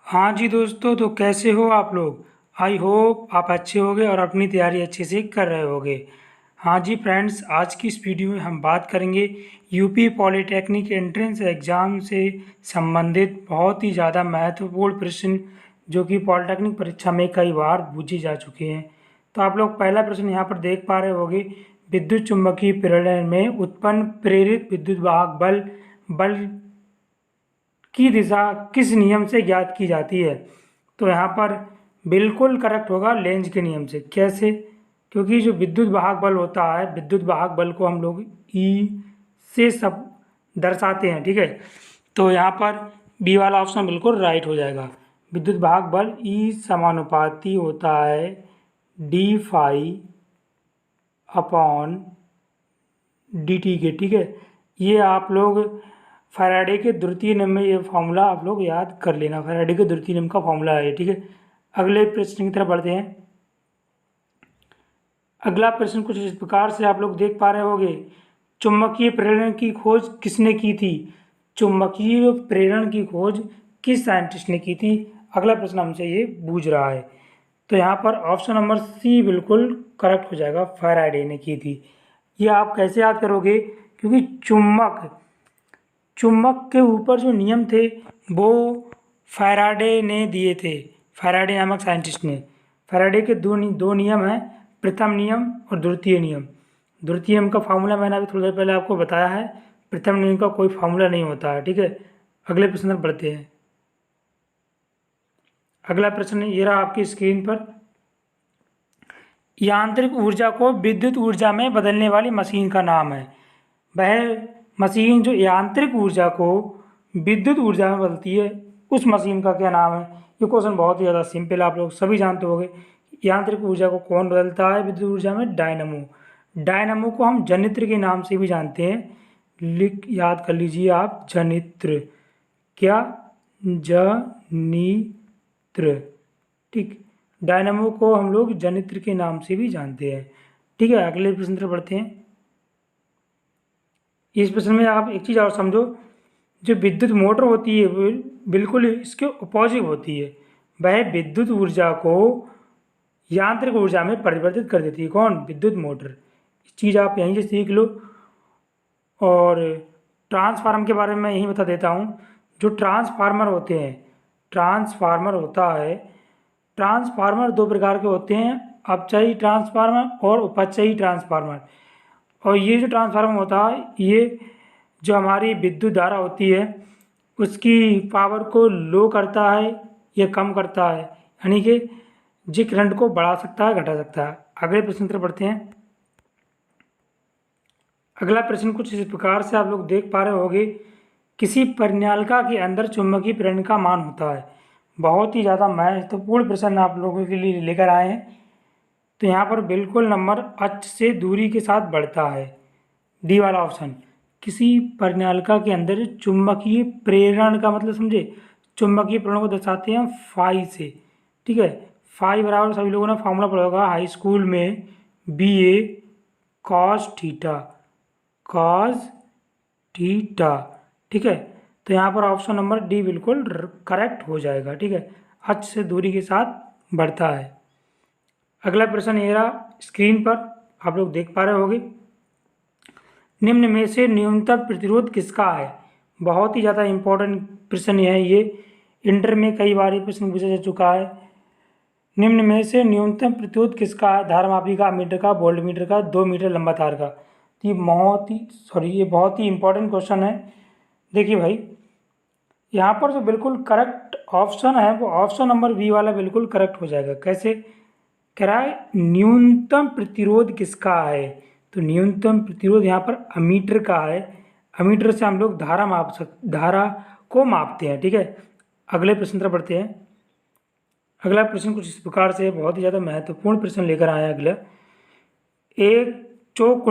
हाँ जी दोस्तों, तो कैसे हो आप लोग। आई होप आप अच्छे होगे और अपनी तैयारी अच्छे से कर रहे होगे। हाँ जी फ्रेंड्स, आज की इस वीडियो में हम बात करेंगे यूपी पॉलिटेक्निक एंट्रेंस एग्ज़ाम से संबंधित बहुत ही ज़्यादा महत्वपूर्ण प्रश्न जो कि पॉलिटेक्निक परीक्षा में कई बार पूछे जा चुके हैं। तो आप लोग पहला प्रश्न यहाँ पर देख पा रहे होंगे, विद्युत चुम्बकीय प्रेरण में उत्पन्न प्रेरित विद्युत वाहक बल बल की दिशा किस नियम से ज्ञात की जाती है। तो यहाँ पर बिल्कुल करेक्ट होगा लेंज के नियम से। कैसे? क्योंकि जो विद्युत वाहक बल होता है, विद्युत वाहक बल को हम लोग ई से सब दर्शाते हैं, ठीक है। तो यहाँ पर बी वाला ऑप्शन बिल्कुल राइट हो जाएगा। विद्युत वाहक बल ई समानुपाती होता है D phi upon D T के, ठीक है। ये आप लोग फैराडे के द्वितीय नियम में ये फॉर्मूला आप लोग याद कर लेना। फैराडे के द्वितीय नियम का फॉर्मूला है, ठीक है। अगले प्रश्न की तरफ बढ़ते हैं। अगला प्रश्न कुछ इस प्रकार से आप लोग देख पा रहे होंगे, चुंबकीय प्रेरण की खोज किसने की थी। चुंबकीय प्रेरण की खोज किस साइंटिस्ट ने की थी, अगला प्रश्न हमसे ये पूछ रहा है। तो यहाँ पर ऑप्शन नंबर सी बिल्कुल करेक्ट हो जाएगा, फैराडे ने की थी। ये आप कैसे याद करोगे? क्योंकि चुंबक के ऊपर जो नियम थे वो फैराडे ने दिए थे, फैराडे नामक साइंटिस्ट ने। फैराडे के दो नियम हैं, प्रथम नियम और द्वितीय नियम। द्वितीय नियम का फार्मूला मैंने अभी थोड़ी देर पहले आपको बताया है, प्रथम नियम का कोई फार्मूला नहीं होता है, ठीक है। अगले प्रश्न पर बढ़ते हैं। अगला प्रश्न ये रहा आपकी स्क्रीन पर, यांत्रिक ऊर्जा को विद्युत ऊर्जा में बदलने वाली मशीन का नाम है। वह मशीन जो यांत्रिक ऊर्जा को विद्युत ऊर्जा में बदलती है, उस मशीन का क्या नाम है। ये क्वेश्चन बहुत ही ज़्यादा सिंपल, आप लोग सभी जानते होंगे। यांत्रिक ऊर्जा को कौन बदलता है विद्युत ऊर्जा में? डायनमो। डायनमो को हम जनित्र के नाम से भी जानते हैं, याद कर लीजिए आप, जनित्र। क्या? जनित्र, ठीक। डायनमो को हम लोग जनित्र के नाम से भी जानते हैं, ठीक है। अगले प्रश्न पर बढ़ते हैं। इस प्रश्न में आप एक चीज़ और समझो, जो विद्युत मोटर होती है वो बिल्कुल इसके अपोजिट होती है। वह विद्युत ऊर्जा को यांत्रिक ऊर्जा में परिवर्तित कर देती है। कौन? विद्युत मोटर। इस चीज़ आप यहीं से सीख लो। और ट्रांसफार्मर के बारे में मैं यही बता देता हूँ। जो ट्रांसफार्मर होते हैं, ट्रांसफार्मर होता है, ट्रांसफार्मर दो प्रकार के होते हैं, अपचयी ट्रांसफार्मर और उपचयी ट्रांसफार्मर। और ये जो ट्रांसफार्मर होता है, ये जो हमारी विद्युत धारा होती है उसकी पावर को लो करता है या कम करता है, यानी कि जी करंट को बढ़ा सकता है, घटा सकता है। अगले प्रश्न पर बढ़ते हैं। अगला प्रश्न कुछ इस प्रकार से आप लोग देख पा रहे होंगे, किसी परिनालिका के अंदर चुंबकीय प्रेरण का मान होता है। बहुत ही ज़्यादा महत्वपूर्ण प्रश्न आप लोगों के लिए लेकर आए हैं। तो यहाँ पर बिल्कुल नंबर अक्ष से दूरी के साथ बढ़ता है, डी वाला ऑप्शन। किसी परिनालिका के अंदर चुंबकीय प्रेरण का मतलब समझे, चुंबकीय प्रेरण को दर्शाते हैं फाई से, ठीक है। फाई बराबर सभी लोगों ने फार्मूला पढ़ा होगा हाई स्कूल में, बी ए कॉस थीटा, कॉस थीटा, ठीक है। तो यहाँ पर ऑप्शन नंबर डी बिल्कुल करेक्ट हो जाएगा, ठीक है। अक्ष से दूरी के साथ बढ़ता है। अगला प्रश्न ये रहा स्क्रीन पर, आप लोग देख पा रहे होंगे, निम्न में से न्यूनतम प्रतिरोध किसका है। बहुत ही ज़्यादा इम्पोर्टेंट प्रश्न है ये, इंटर में कई बार ये प्रश्न पूछा जा चुका है। निम्न में से न्यूनतम प्रतिरोध किसका है? धारमापी का, मीटर का, वोल्ट मीटर का, 2 मीटर लंबा तार का। तो ये बहुत ही इम्पोर्टेंट क्वेश्चन है। देखिए भाई, यहाँ पर जो बिल्कुल करेक्ट ऑप्शन है वो ऑप्शन नंबर बी वाला बिल्कुल करेक्ट हो जाएगा। कैसे? कह रहा है न्यूनतम प्रतिरोध किसका है, तो न्यूनतम प्रतिरोध यहाँ पर अमीटर का है। अमीटर से हम लोग धारा को मापते हैं, ठीक है। अगले प्रश्न पर बढ़ते हैं। अगला प्रश्न कुछ इस प्रकार से, बहुत ही ज़्यादा महत्वपूर्ण प्रश्न लेकर आए हैं। अगला, एक चौक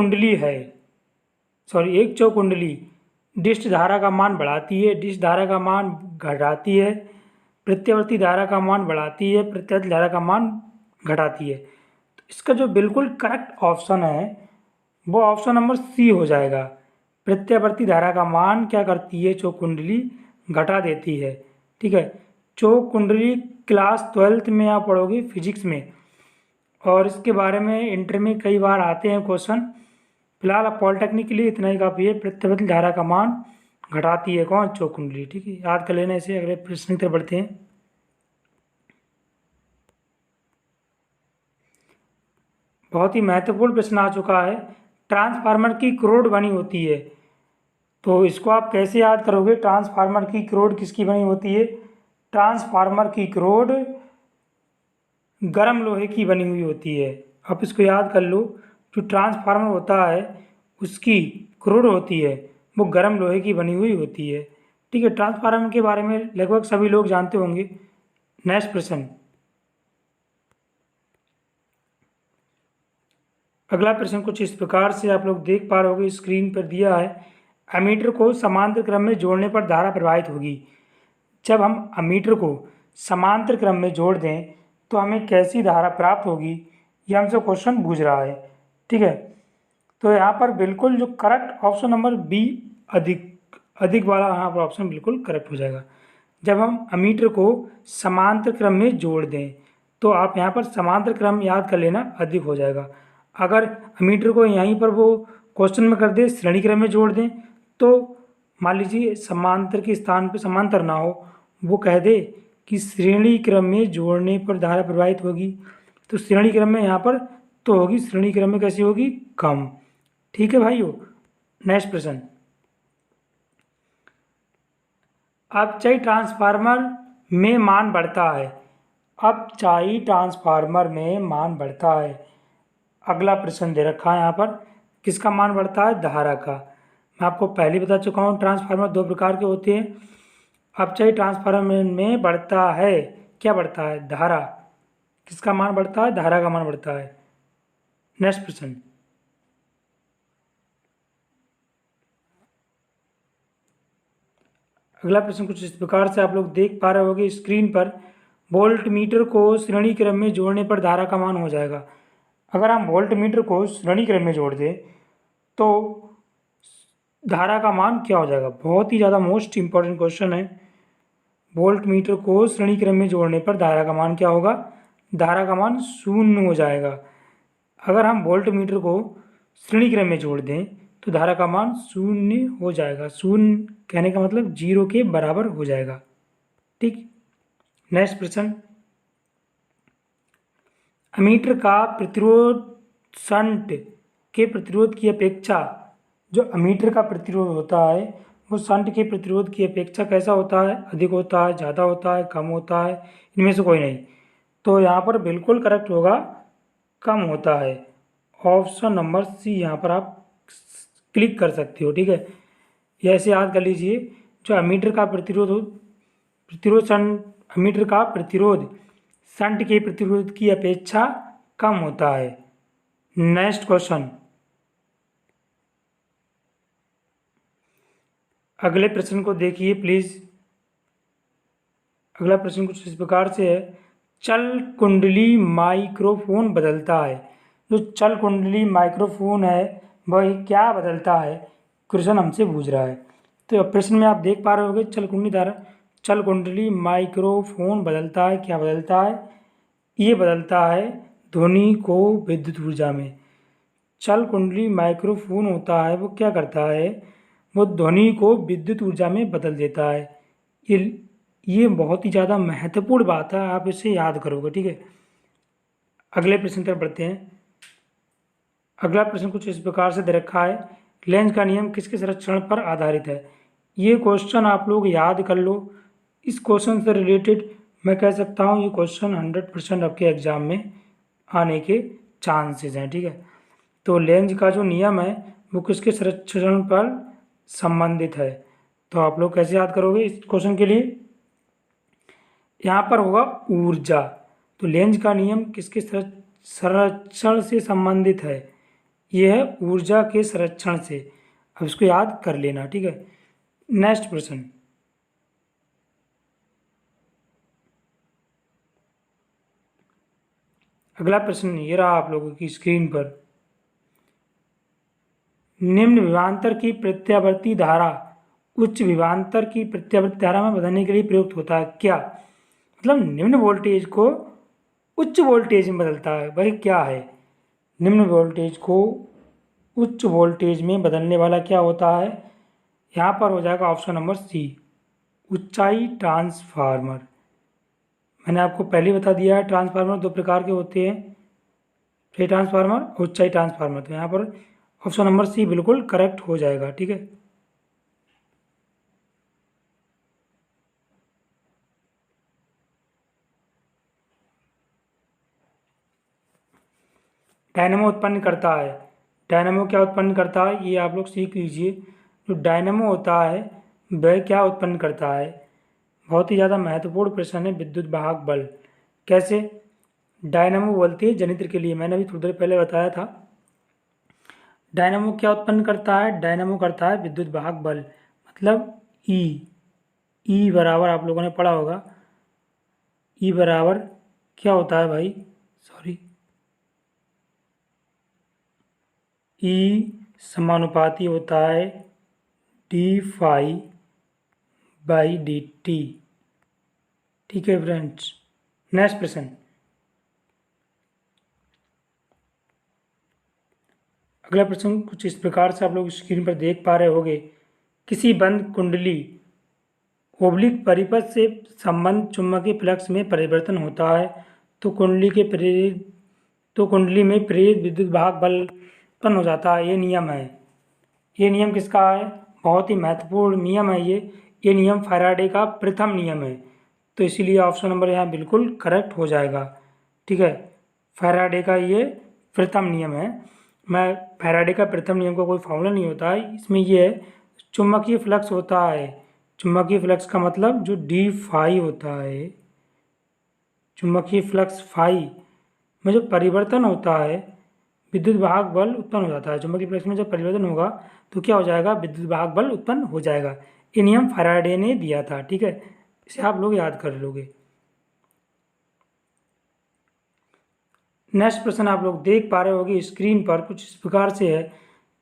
कुंडली डिस्ट धारा का मान बढ़ाती है, डिस्ट धारा का मान घटाती है, प्रत्यावर्ती धारा का मान बढ़ाती है, प्रत्यावर्ती धारा का मान घटाती है। तो इसका जो बिल्कुल करेक्ट ऑप्शन है वो ऑप्शन नंबर सी हो जाएगा। प्रत्यावर्ती धारा का मान क्या करती है चौक कुंडली? घटा देती है, ठीक है। चौक कुंडली क्लास 12th में आप पढ़ोगे फिजिक्स में, और इसके बारे में इंटर में कई बार आते हैं क्वेश्चन। फिलहाल अब पॉलिटेक्निक के लिए इतना ही काफ़ी है। प्रतिवर्ती धारा का मान घटाती है कौन? चौक कुंडली। ठीक है, याद कर लेना इसे। अगले प्रश्न की तरफ बढ़ते हैं। बहुत ही महत्वपूर्ण प्रश्न आ चुका है। ट्रांसफार्मर की करोड़ बनी होती है, तो इसको आप कैसे याद करोगे? ट्रांसफार्मर की करोड़ किसकी बनी होती है? ट्रांसफार्मर की करोड़ गर्म लोहे की बनी हुई होती है। आप इसको याद कर लो, जो ट्रांसफार्मर होता है उसकी करोड़ होती है वो गर्म लोहे की बनी हुई होती है। ठीक है, ट्रांसफार्मर के बारे में लगभग सभी लोग जानते होंगे। नेक्स्ट प्रश्न। अगला प्रश्न कुछ इस प्रकार से आप लोग देख पा रहे होगे, स्क्रीन पर दिया है। अमीटर को समांतर क्रम में जोड़ने पर धारा प्रवाहित होगी। जब हम अमीटर को समांतर क्रम में जोड़ दें तो हमें कैसी धारा प्राप्त होगी, ये हमसे क्वेश्चन पूछ रहा है। ठीक है, तो यहाँ पर बिल्कुल जो करेक्ट ऑप्शन नंबर बी, अधिक अधिक वाला यहाँ पर ऑप्शन बिल्कुल करेक्ट हो जाएगा। जब हम अमीटर को समांतर क्रम में जोड़ दें, तो आप यहाँ पर समांतर क्रम याद कर लेना, अधिक हो जाएगा। अगर अमीटर को यहीं पर वो क्वेश्चन में कर दे श्रेणी क्रम में जोड़ दें, तो मान लीजिए समांतर के स्थान पर समांतर ना हो, वो कह दे कि श्रेणी क्रम में जोड़ने पर धारा प्रवाहित होगी, तो श्रेणी क्रम में यहाँ पर तो होगी, श्रेणी क्रम में कैसी होगी? कम। ठीक है भाइयों, नेक्स्ट प्रश्न। अपचयी ट्रांसफार्मर में मान बढ़ता है। अपचयी ट्रांसफार्मर में मान बढ़ता है। अगला प्रश्न दे रखा है यहाँ पर, किसका मान बढ़ता है? धारा का। मैं आपको पहले बता चुका हूँ ट्रांसफार्मर दो प्रकार के होते हैं। अपचयी ट्रांसफार्मर में बढ़ता है, क्या बढ़ता है? धारा। किसका मान बढ़ता है? धारा का मान बढ़ता है। नेक्स्ट प्रश्न। अगला प्रश्न कुछ इस प्रकार से आप लोग देख पा रहे होंगे स्क्रीन पर। वोल्ट मीटर को श्रेणी क्रम में जोड़ने पर धारा का मान हो जाएगा। अगर हम वोल्ट मीटर को श्रेणी क्रम में जोड़ दें तो धारा का मान क्या हो जाएगा? बहुत ही ज़्यादा मोस्ट इंपॉर्टेंट क्वेश्चन है। वोल्ट मीटर को श्रेणी क्रम में जोड़ने पर धारा का मान क्या होगा? धारा का मान 0 हो जाएगा। अगर हम वोल्ट मीटर को श्रेणी क्रम में जोड़ दें तो धारा का मान 0 हो जाएगा। 0 कहने का मतलब 0 के बराबर हो जाएगा। ठीक, नेक्स्ट प्रश्न। अमीटर का प्रतिरोध शंट के प्रतिरोध की अपेक्षा, जो अमीटर का प्रतिरोध होता है वो शंट के प्रतिरोध की अपेक्षा कैसा होता है? अधिक होता है, ज़्यादा होता है, कम होता है, इनमें से कोई नहीं। तो यहाँ पर बिल्कुल करेक्ट होगा, कम होता है। ऑप्शन नंबर सी यहाँ पर आप क्लिक कर सकते हो। ठीक है, ये ऐसे याद कर लीजिए, जो अमीटर का प्रतिरोध शंट, अमीटर का प्रतिरोध शंट के प्रतिरोध की अपेक्षा कम होता है। Next question. अगले प्रश्न को देखिए प्लीज। अगला प्रश्न कुछ इस प्रकार से है। चल कुंडली माइक्रोफोन बदलता है। जो चल कुंडली माइक्रोफोन है वह क्या बदलता है? क्वेश्चन हमसे पूछ रहा है। तो प्रश्न में आप देख पा रहे होंगे, चल कुंडली माइक्रोफोन बदलता है, क्या बदलता है? ये बदलता है ध्वनि को विद्युत ऊर्जा में। चल कुंडली माइक्रोफोन होता है वो क्या करता है? वो ध्वनि को विद्युत ऊर्जा में बदल देता है। ये बहुत ही ज़्यादा महत्वपूर्ण बात है, आप इसे याद करोगे। ठीक है, अगले प्रश्न तक बढ़ते हैं। अगला प्रश्न कुछ इस प्रकार से दे रखा है। लेंज का नियम किसके संरक्षण पर आधारित है? ये क्वेश्चन आप लोग याद कर लो। इस क्वेश्चन से रिलेटेड मैं कह सकता हूँ ये क्वेश्चन 100% आपके एग्जाम में आने के चांसेस हैं। ठीक है, तो लेंज का जो नियम है वो किसके संरक्षण पर संबंधित है? तो आप लोग कैसे याद करोगे इस क्वेश्चन के लिए? यहाँ पर होगा ऊर्जा। तो लेंज का नियम किसके संरक्षण से संबंधित है? यह है ऊर्जा के संरक्षण से। अब इसको याद कर लेना। ठीक है, नेक्स्ट प्रश्न। अगला प्रश्न ये रहा आप लोगों की स्क्रीन पर। निम्न विभवांतर की प्रत्यावर्ती धारा उच्च विभवांतर की प्रत्यावर्ती धारा में बदलने के लिए प्रयुक्त होता है, क्या? मतलब निम्न वोल्टेज को उच्च वोल्टेज में बदलता है, वही क्या है? निम्न वोल्टेज को उच्च वोल्टेज में बदलने वाला क्या होता है? यहाँ पर हो जाएगा ऑप्शन नंबर सी, ऊंचाई ट्रांसफार्मर। मैंने आपको पहले ही बता दिया है, ट्रांसफार्मर दो प्रकार के होते हैं, फेज ट्रांसफार्मर, ऊंचाई ट्रांसफार्मर। तो यहाँ पर ऑप्शन नंबर सी बिल्कुल करेक्ट हो जाएगा। ठीक है, डायनेमो उत्पन्न करता है। डायनेमो क्या उत्पन्न करता है, ये आप लोग सीख लीजिए। जो डायनेमो होता है वह क्या उत्पन्न करता है? बहुत ही ज़्यादा महत्वपूर्ण प्रश्न है, विद्युत वाहक बल। कैसे? डायनेमो बोलते हैं जनित्र के लिए, मैंने अभी थोड़ी देर पहले बताया था। डायनेमो क्या उत्पन्न करता है? डायनेमो करता है विद्युत वाहक बल, मतलब ई बराबर आप लोगों ने पढ़ा होगा, ई बराबर क्या होता है भाई? सॉरी, ई समानुपाती होता है D phi by D T. ठीक है फ्रेंड्स, नेक्स्ट प्रश्न। अगला प्रश्न कुछ इस प्रकार से आप लोग स्क्रीन पर देख पा रहे होंगे। किसी बंद कुंडली ओब्लिक परिपथ से संबंध चुंबकीय फ्लक्स में परिवर्तन होता है तो कुंडली में प्रेरित विद्युत वाहक बल उत्पन्न हो जाता है। ये नियम है। ये नियम किसका है? बहुत ही महत्वपूर्ण नियम है ये नियम फैराडे का प्रथम नियम है। तो इसीलिए ऑप्शन नंबर यहाँ बिल्कुल करेक्ट हो जाएगा। ठीक है, फैराडे का ये प्रथम नियम है। मैं फैराडे का प्रथम नियम का कोई फॉर्मूला नहीं होता है, इसमें ये है चुंबकीय फ्लक्स होता है। चुंबकीय फ्लक्स का मतलब जो डी फाई होता है, चुंबकीय फ्लक्स फाई में जो परिवर्तन होता है विद्युत वाहक बल उत्पन्न हो जाता है। चुंबकीय फ्लक्स में जब परिवर्तन होगा तो क्या हो जाएगा? विद्युत वाहक बल उत्पन्न हो जाएगा। ये नियम फैराडे ने दिया था। ठीक है, इसे आप लोग याद कर लोगे। नेक्स्ट प्रश्न आप लोग देख पा रहे होगे स्क्रीन पर, कुछ इस प्रकार से है।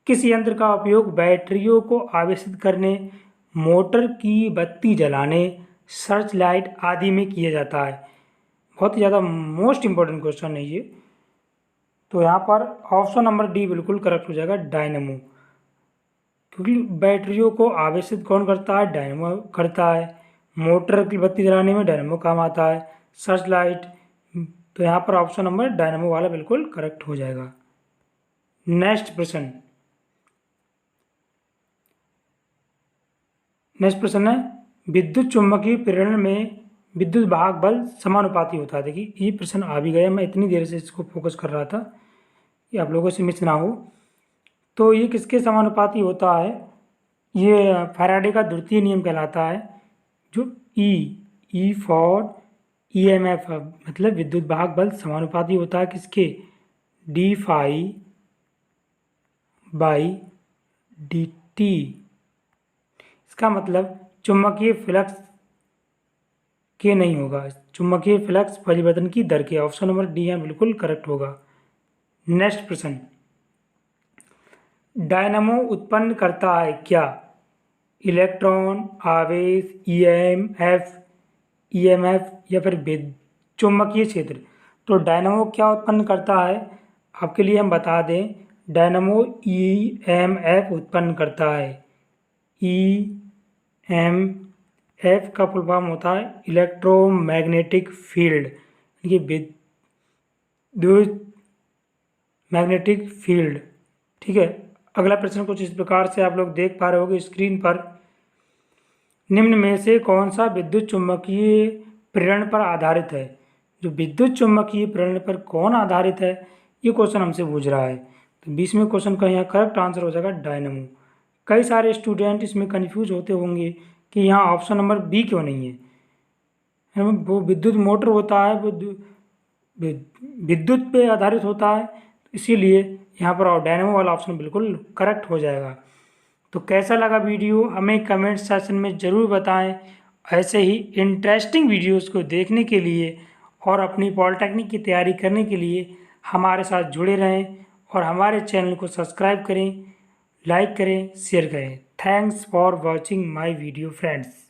किस यंत्र का उपयोग बैटरियों को आवेशित करने, मोटर की बत्ती जलाने, सर्च लाइट आदि में किया जाता है? बहुत ही ज़्यादा मोस्ट इंपॉर्टेंट क्वेश्चन है ये। तो यहाँ पर ऑप्शन नंबर डी बिल्कुल करेक्ट हो जाएगा, डायनेमो। क्योंकि बैटरियों को आवेशित कौन करता है? डायनेमो करता है। मोटर की बत्ती जलाने में डायनेमो काम आता है, सर्च लाइट। तो यहाँ पर ऑप्शन नंबर डायनेमो वाला बिल्कुल करेक्ट हो जाएगा। नेक्स्ट प्रश्न। नेक्स्ट प्रश्न है, विद्युत चुम्बकीय प्रेरण में विद्युत वाहक बल समानुपाती होता है। देखिए ये प्रश्न आ भी गया, मैं इतनी देर से इसको फोकस कर रहा था कि आप लोगों से मिस ना हो। तो ये किसके समानुपाती होता है? ये फैराडे का द्वितीय नियम कहलाता है। जो ई फॉर ईएमएफ, मतलब विद्युत वाहक बल समानुपाती होता है किसके? D phi by D T. इसका मतलब चुंबकीय फ्लक्स के नहीं होगा, चुंबकीय फ्लक्स परिवर्तन की दर के। ऑप्शन नंबर डी यहाँ बिल्कुल करेक्ट होगा। नेक्स्ट प्रश्न, डायनामो उत्पन्न करता है क्या? इलेक्ट्रॉन, आवेश, ईएमएफ या फिर चुंबकीय क्षेत्र। तो डायनामो क्या उत्पन्न करता है? आपके लिए हम बता दें, डायनामो ईएमएफ उत्पन्न करता है। ईएमएफ का फुल फॉर्म होता है इलेक्ट्रोमैग्नेटिक फील्ड, यानी विद्युत मैग्नेटिक फील्ड। ठीक है, अगला प्रश्न कुछ इस प्रकार से आप लोग देख पा रहे होंगे स्क्रीन पर। निम्न में से कौन सा विद्युत चुम्बकीय प्रेरण पर आधारित है? जो विद्युत चुम्बकीय प्रेरण पर कौन आधारित है, ये क्वेश्चन हमसे पूछ रहा है। तो 20वें क्वेश्चन का यहाँ करेक्ट आंसर हो जाएगा डायनेमो। कई सारे स्टूडेंट इसमें कन्फ्यूज होते होंगे कि यहाँ ऑप्शन नंबर बी क्यों नहीं है। वो विद्युत मोटर होता है, वो विद्युत पे आधारित होता है, इसीलिए यहाँ पर और डायनेमो वाला ऑप्शन बिल्कुल करेक्ट हो जाएगा। तो कैसा लगा वीडियो हमें कमेंट सेक्शन में ज़रूर बताएं। ऐसे ही इंटरेस्टिंग वीडियोस को देखने के लिए और अपनी पॉलिटेक्निक की तैयारी करने के लिए हमारे साथ जुड़े रहें और हमारे चैनल को सब्सक्राइब करें, लाइक करें, शेयर करें। Thanks for watching my video friends.